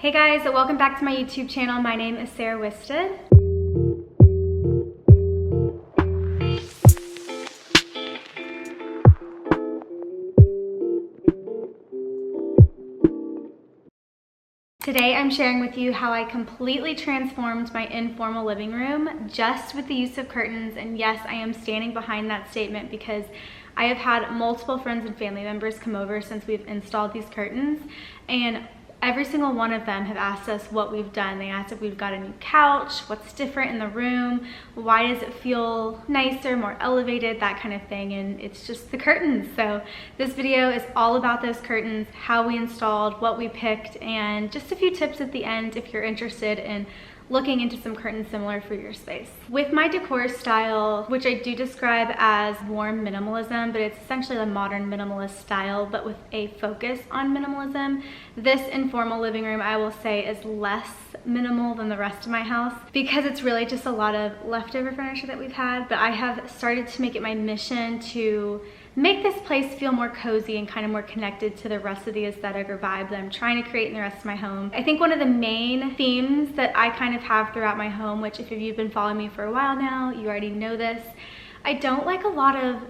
Hey guys, welcome back to my YouTube channel. My name is Sarah Wisted. Today I'm sharing with you how I completely transformed my informal living room just with the use of curtains. And yes, I am standing behind that statement because I have had multiple friends and family members come over since we've installed these curtains, and every single one of them have asked us what we've done. They asked if we've got a new couch, what's different in the room, why does it feel nicer, more elevated, that kind of thing. And it's just the curtains. So this video is all about those curtains, how we installed, what we picked, and just a few tips at the end if you're interested in looking into some curtains similar for your space. With my decor style, which I do describe as warm minimalism, but it's essentially a modern minimalist style, but with a focus on minimalism, this informal living room, I will say, is less minimal than the rest of my house because it's really just a lot of leftover furniture that we've had. But I have started to make it my mission to make this place feel more cozy and kind of more connected to the rest of the aesthetic or vibe that I'm trying to create in the rest of my home. I think one of the main themes that I kind of have throughout my home, which if you've been following me for a while now, you already know this, I don't like a lot of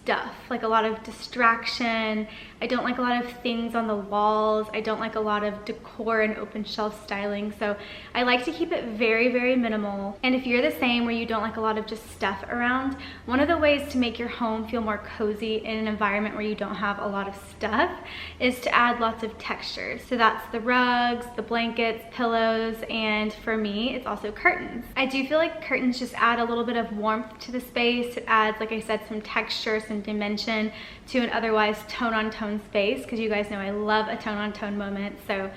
stuff, like a lot of distraction. I don't like a lot of things on the walls. I don't like a lot of decor and open shelf styling. So I like to keep it very, very minimal. And if you're the same where you don't like a lot of just stuff around, one of the ways to make your home feel more cozy in an environment where you don't have a lot of stuff is to add lots of textures. So that's the rugs, the blankets, pillows, and for me, it's also curtains. I do feel like curtains just add a little bit of warmth to the space. It adds, like I said, some texture, some dimension to an otherwise tone-on-tone space, because you guys know I love a tone-on-tone moment. So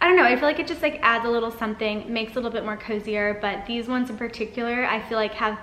I don't know, I feel like it just like adds a little something, makes it a little bit more cozier. But these ones in particular, I feel like have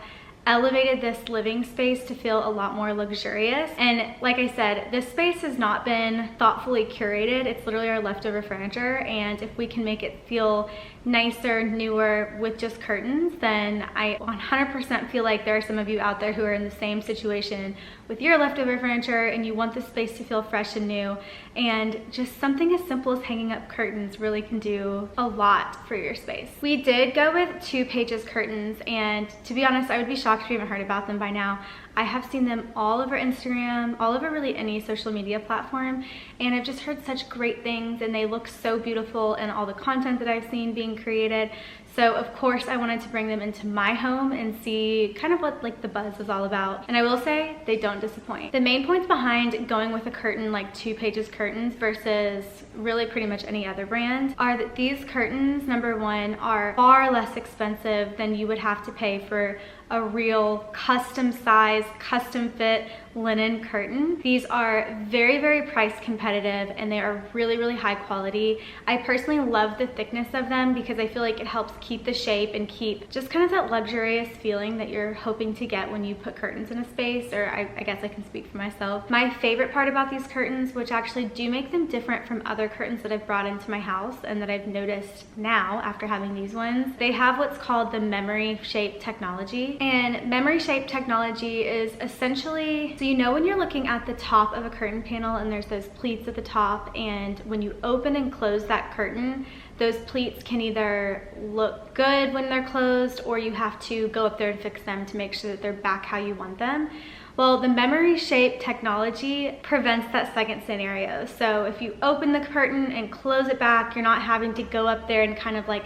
elevated this living space to feel a lot more luxurious. And like I said, this space has not been thoughtfully curated. It's literally our leftover furniture, and if we can make it feel nicer, newer with just curtains, then I 100% feel like there are some of you out there who are in the same situation with your leftover furniture and you want the space to feel fresh and new. And just something as simple as hanging up curtains really can do a lot for your space. We did go with Twopages curtains, and to be honest, I would be shocked if you haven't heard about them by now. I have seen them all over Instagram, all over really any social media platform, and I've just heard such great things, and they look so beautiful in all the content that I've seen being created. So of course I wanted to bring them into my home and see kind of what like the buzz is all about. And I will say they don't disappoint. The main points behind going with a curtain like Twopages curtains versus really pretty much any other brand are that these curtains, number one, are far less expensive than you would have to pay for a real custom size, custom fit linen curtain. These are very, very price competitive, and they are really, really high quality. I personally love the thickness of them because I feel like it helps keep the shape and keep just kind of that luxurious feeling that you're hoping to get when you put curtains in a space, or I guess I can speak for myself. My favorite part about these curtains, which actually do make them different from other curtains that I've brought into my house and that I've noticed now after having these ones, they have what's called the memory shape technology. And memory shape technology is essentially, so you know when you're looking at the top of a curtain panel and there's those pleats at the top, and when you open and close that curtain, those pleats can either look good when they're closed, or you have to go up there and fix them to make sure that they're back how you want them. Well, the memory shape technology prevents that second scenario. So if you open the curtain and close it back, you're not having to go up there and kind of like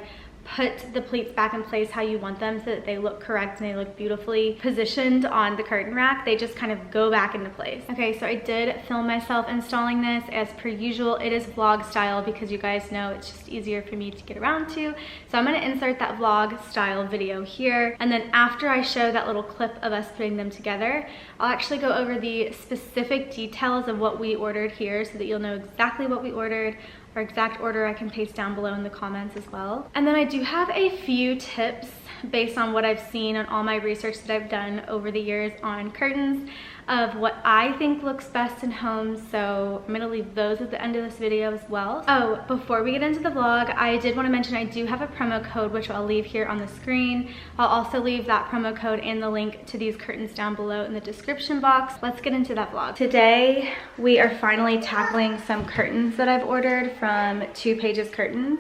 put the pleats back in place how you want them so that they look correct and they look beautifully positioned on the curtain rack. They just kind of go back into place. Okay, so I did film myself installing this. As per usual, it is vlog style because you guys know it's just easier for me to get around to. So I'm gonna insert that vlog style video here. And then after I show that little clip of us putting them together, I'll actually go over the specific details of what we ordered here so that you'll know exactly what we ordered. Our exact order I can paste down below in the comments as well. And then I do have a few tips based on what I've seen on all my research that I've done over the years on curtains of what I think looks best in homes. So I'm gonna leave those at the end of this video as well. Oh, before we get into the vlog, I did want to mention I do have a promo code, which I'll leave here on the screen. I'll also leave that promo code and the link to these curtains down below in the description box. Let's get into that vlog. Today, we are finally tackling some curtains that I've ordered from Twopages Curtains.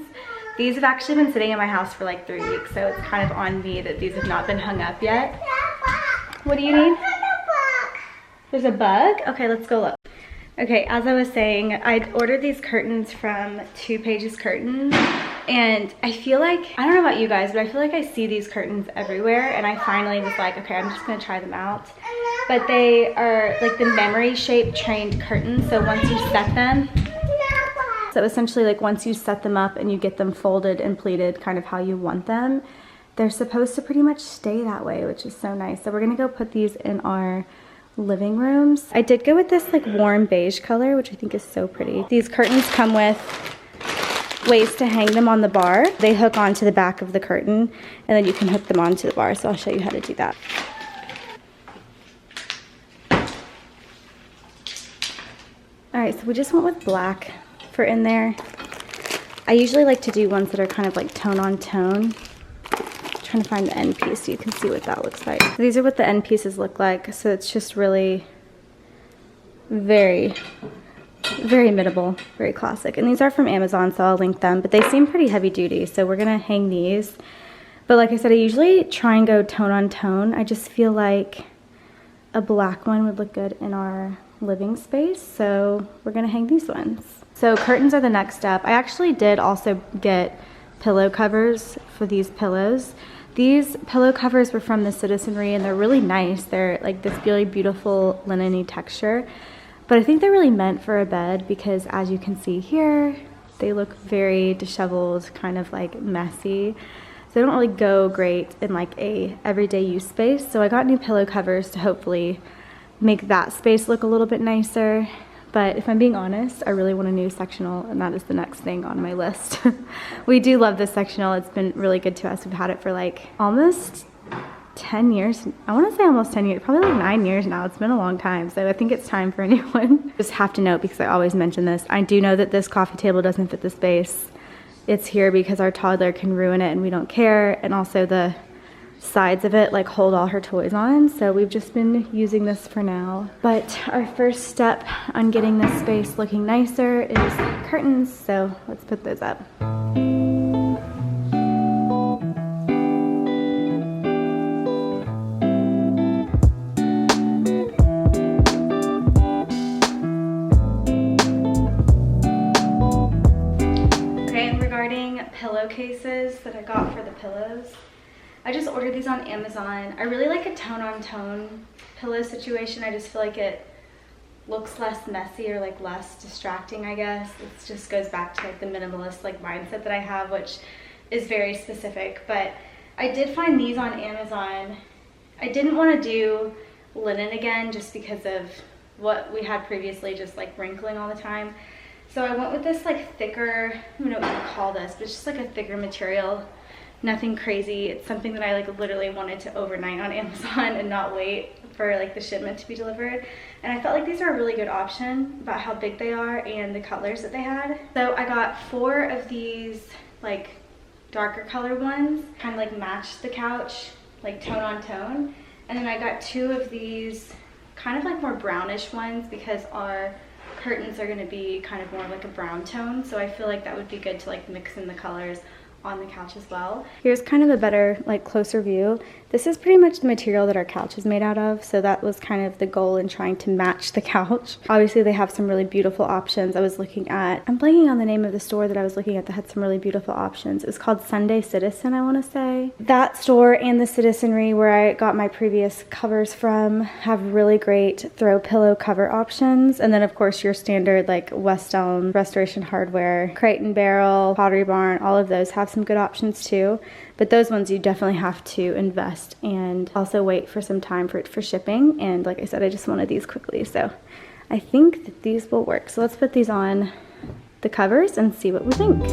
These have actually been sitting in my house for like 3 weeks, so it's kind of on me that these have not been hung up yet. What do you need? There's a bug? Okay, let's go look. Okay, as I was saying, I ordered these curtains from Twopages curtains, and I feel like, I don't know about you guys, but I feel like I see these curtains everywhere, and I finally was like, okay, I'm just gonna try them out. But they are like the memory shaped trained curtains, so once you set them, so essentially like once you set them up and you get them folded and pleated kind of how you want them, they're supposed to pretty much stay that way, which is so nice. So we're gonna go put these in our living rooms. I did go with this like warm beige color, which I think is so pretty. These curtains come with ways to hang them on the bar. They hook onto the back of the curtain, and then you can hook them onto the bar. So I'll show you how to do that. All right, so we just went with black for in there. I usually like to do ones that are kind of like tone on tone. Trying to find the end piece so you can see what that looks like. So these are what the end pieces look like. So it's just really very minimal, very classic. And these are from Amazon, so I'll link them, but they seem pretty heavy duty. So we're gonna hang these. But like I said, I usually try and go tone on tone. I just feel like a black one would look good in our living space. So we're gonna hang these ones. So curtains are the next step. I actually did also get pillow covers for these pillows. These pillow covers were from the Citizenry, and they're really nice. They're like this really beautiful linen-y texture, but I think they're really meant for a bed because, as you can see here, they look very disheveled, kind of like messy. So they don't really go great in like a everyday use space. So I got new pillow covers to hopefully make that space look a little bit nicer. But if I'm being honest, I really want a new sectional, and that is the next thing on my list. We do love this sectional. It's been really good to us. We've had it for like almost 10 years. I want to say almost 10 years, probably like 9 years now. It's been a long time, so I think it's time for a new one. Just have to note, because I always mention this, I do know that this coffee table doesn't fit the space. It's here because our toddler can ruin it and we don't care, and also the sides of it like hold all her toys on, so we've just been using this for now. But our first step on getting this space looking nicer is curtains, so let's put those up. Okay, and regarding pillowcases that I got for the pillows, I just ordered these on Amazon. I really like a tone-on-tone pillow situation. I just feel like it looks less messy or like less distracting, I guess. It just goes back to like the minimalist like mindset that I have, which is very specific. But I did find these on Amazon. I didn't want to do linen again just because of what we had previously, just like wrinkling all the time. So I went with this like thicker, I don't know what you call this, but it's just like a thicker material. Nothing crazy. It's something that I like literally wanted to overnight on Amazon and not wait for like the shipment to be delivered. And I felt like these are a really good option about how big they are and the colors that they had. So I got 4 of these like darker colored ones, kind of like matched the couch, like tone on tone. And then I got 2 of these kind of like more brownish ones because our curtains are going to be kind of more like a brown tone. So I feel like that would be good to like mix in the colors on the couch as well. Here's kind of a better, like closer view. This is pretty much the material that our couch is made out of, so that was kind of the goal in trying to match the couch. Obviously they have some really beautiful options. I was looking at, I'm blanking on the name of the store that I was looking at that had some really beautiful options. It was called Sunday Citizen, I want to say. That store and the Citizenry, where I got my previous covers from, have really great throw pillow cover options. And then of course your standard like West Elm, Restoration Hardware, Crate and Barrel, Pottery Barn, all of those have some good options too. But those ones you definitely have to invest and also wait for some time for shipping. And like I said, I just wanted these quickly, so I think that these will work. So let's put these on the covers and see what we think.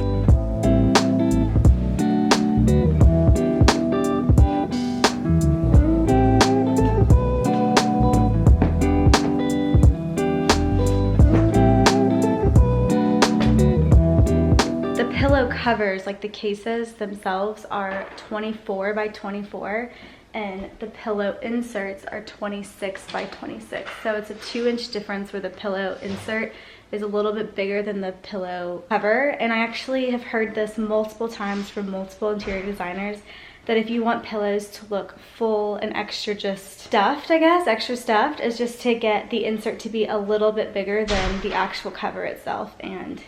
Pillow covers, like the cases themselves, are 24 by 24, and the pillow inserts are 26 by 26. So it's a 2-inch difference where the pillow insert is a little bit bigger than the pillow cover. And I actually have heard this multiple times from multiple interior designers that if you want pillows to look full and extra just stuffed, I guess, extra stuffed, is just to get the insert to be a little bit bigger than the actual cover itself. And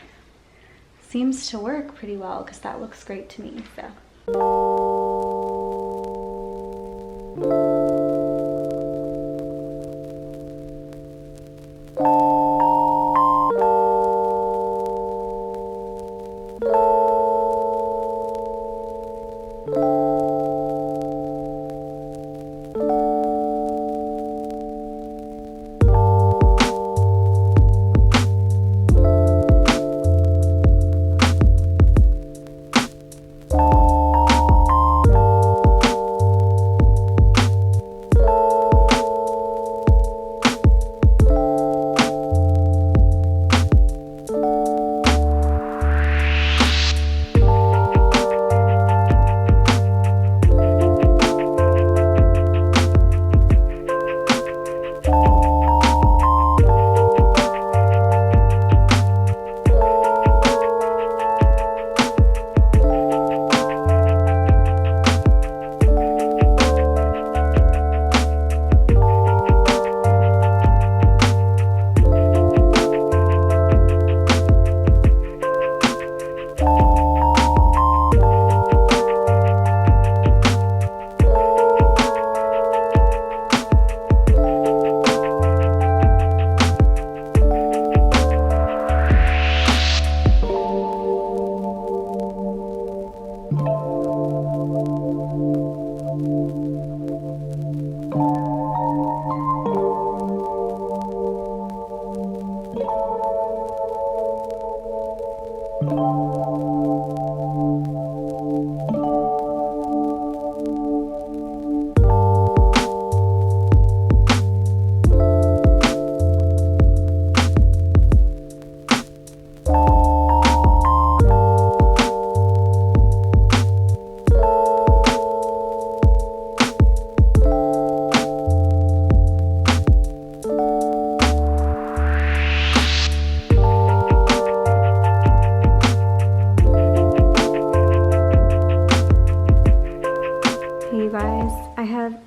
seems to work pretty well because that looks great to me, so.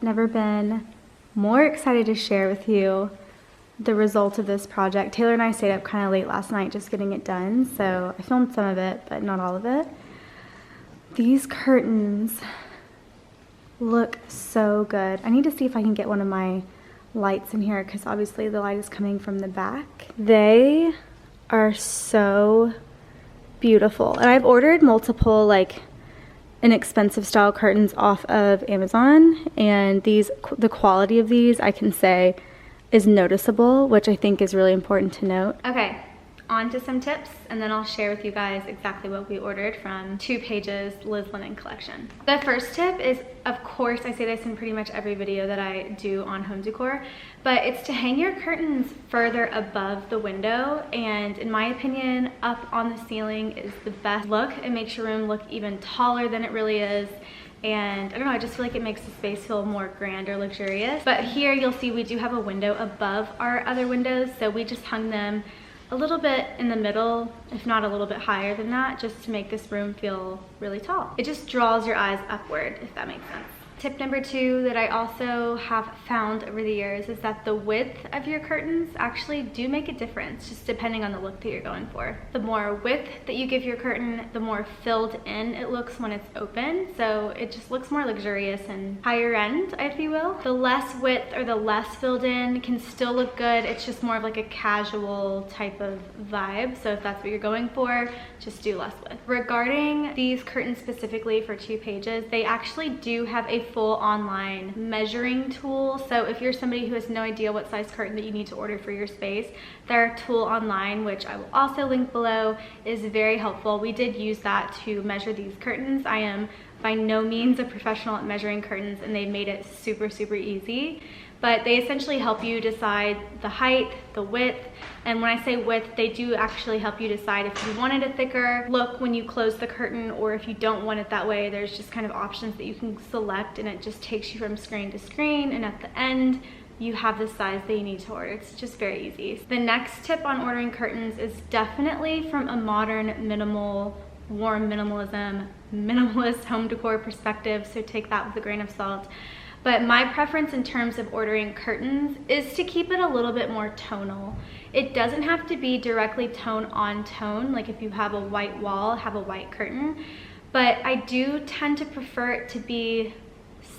Never been more excited to share with you the result of this project. Taylor and I stayed up kind of late last night just getting it done, so I filmed some of it, but not all of it. These curtains look so good. I need to see if I can get one of my lights in here because obviously the light is coming from the back. They are so beautiful, and I've ordered multiple like inexpensive style curtains off of Amazon, and the quality of these I can say is noticeable, which I think is really important to note. Okay, on to some tips, and then I'll share with you guys exactly what we ordered from Twopages Liz Linen collection. The first tip is, of course, I say this in pretty much every video that I do on home decor, but it's to hang your curtains further above the window, and in my opinion, up on the ceiling is the best look. It makes your room look even taller than it really is. And I don't know, I just feel like it makes the space feel more grand or luxurious. But here you'll see we do have a window above our other windows, so we just hung them a little bit in the middle, if not a little bit higher than that, just to make this room feel really tall. It just draws your eyes upward, if that makes sense. Tip number 2 that I also have found over the years is that the width of your curtains actually do make a difference, just depending on the look that you're going for. The more width that you give your curtain, the more filled in it looks when it's open, so it just looks more luxurious and higher end, if you will. The less width or the less filled in can still look good. It's just more of like a casual type of vibe, so if that's what you're going for, just do less width. Regarding these curtains specifically for Twopages, they actually do have a full online measuring tool. So if you're somebody who has no idea what size curtain that you need to order for your space, their tool online, which I will also link below, is very helpful. We did use that to measure these curtains. I am by no means a professional at measuring curtains, and they've made it super, super easy. But they essentially help you decide the height, the width, and when I say width, they do actually help you decide if you wanted a thicker look when you close the curtain, or if you don't want it that way. There's just kind of options that you can select, and it just takes you from screen to screen, and at the end, you have the size that you need to order. It's just very easy. The next tip on ordering curtains is definitely from a modern, minimal, warm minimalism, minimalist home decor perspective, so take that with a grain of salt. But my preference in terms of ordering curtains is to keep it a little bit more tonal. It doesn't have to be directly tone on tone, like if you have a white wall, have a white curtain, but I do tend to prefer it to be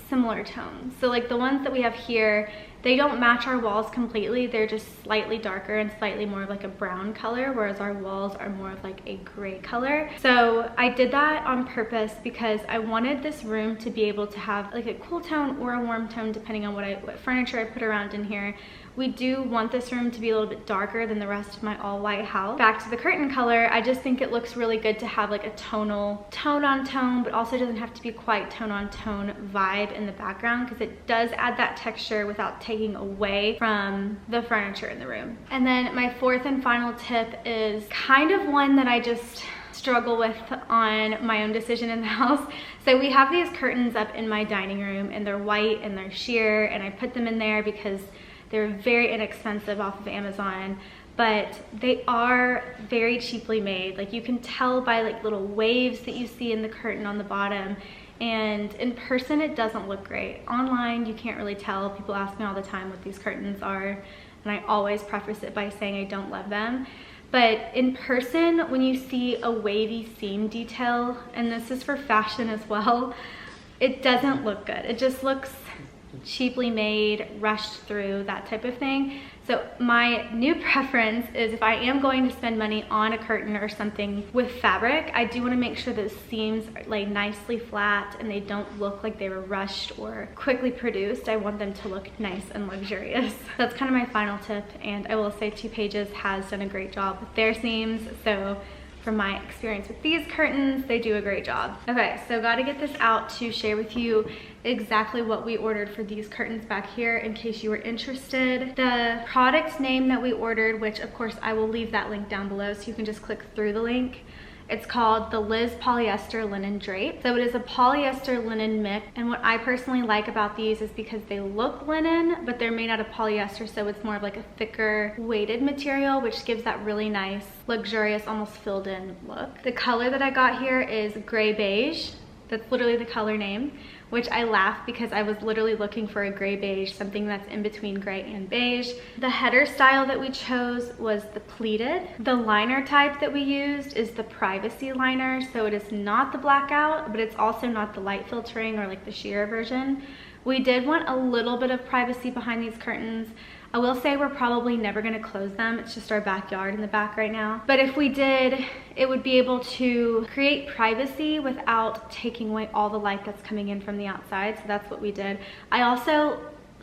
similar tones. So like the ones that we have here, they don't match our walls completely. They're just slightly darker and slightly more of like a brown color, whereas our walls are more of like a gray color. So I did that on purpose because I wanted this room to be able to have like a cool tone or a warm tone depending on what furniture I put around in here. We do want this room to be a little bit darker than the rest of my all white house. Back to the curtain color, I just think it looks really good to have like a tonal tone on tone, but also doesn't have to be quite tone on tone vibe in the background, because it does add that texture without taking away from the furniture in the room. And then my fourth and final tip is kind of one that I just struggle with on my own decision in the house. So we have these curtains up in my dining room and they're white and they're sheer, and I put them in there because they're very inexpensive off of Amazon, but they are very cheaply made. Like you can tell by like little waves that you see in the curtain on the bottom, and in person it doesn't look great. Online you can't really tell. People ask me all the time what these curtains are, and I always preface it by saying I don't love them. But in person, when you see a wavy seam detail, and this is for fashion as well, it doesn't look good. It just looks cheaply made, rushed through, that type of thing. So my new preference is if I am going to spend money on a curtain or something with fabric, I do want to make sure those seams lay nicely flat and they don't look like they were rushed or quickly produced. I want them to look nice and luxurious. That's kind of my final tip, and I will say Twopages has done a great job with their seams. So from my experience with these curtains, they do a great job. Okay, so got to get this out to share with you exactly what we ordered for these curtains back here in case you were interested. The product name that we ordered, which of course I will leave that link down below so you can just click through the link. It's called the Liz Polyester Linen Drape. So it is a polyester linen mix, and what I personally like about these is because they look linen, but they're made out of polyester, so it's more of like a thicker weighted material, which gives that really nice, luxurious, almost filled in look. The color that I got here is gray beige. That's literally the color name, which I laugh because I was literally looking for a gray beige, something that's in between gray and beige. The header style that we chose was the pleated. The liner type that we used is the privacy liner, so it is not the blackout, but it's also not the light filtering or like the sheer version. We did want a little bit of privacy behind these curtains. I will say we're probably never gonna close them. It's just our backyard in the back right now. But if we did, it would be able to create privacy without taking away all the light that's coming in from the outside. So that's what we did. I also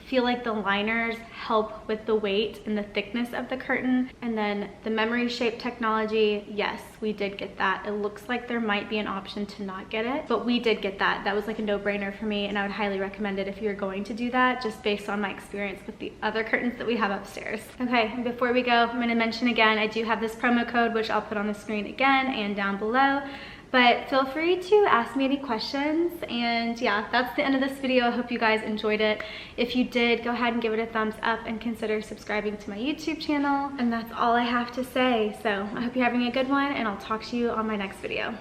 feel like the liners help with the weight and the thickness of the curtain. And then the memory shape technology, yes, we did get that. It looks like there might be an option to not get it, but we did get that. That was like a no-brainer for me, and I would highly recommend it if you're going to do that, just based on my experience with the other curtains that we have upstairs. Okay, and before we go, I'm gonna mention again, I do have this promo code, which I'll put on the screen again and down below. But feel free to ask me any questions. And yeah, that's the end of this video. I hope you guys enjoyed it. If you did, go ahead and give it a thumbs up and consider subscribing to my YouTube channel. And that's all I have to say. So I hope you're having a good one, and I'll talk to you on my next video.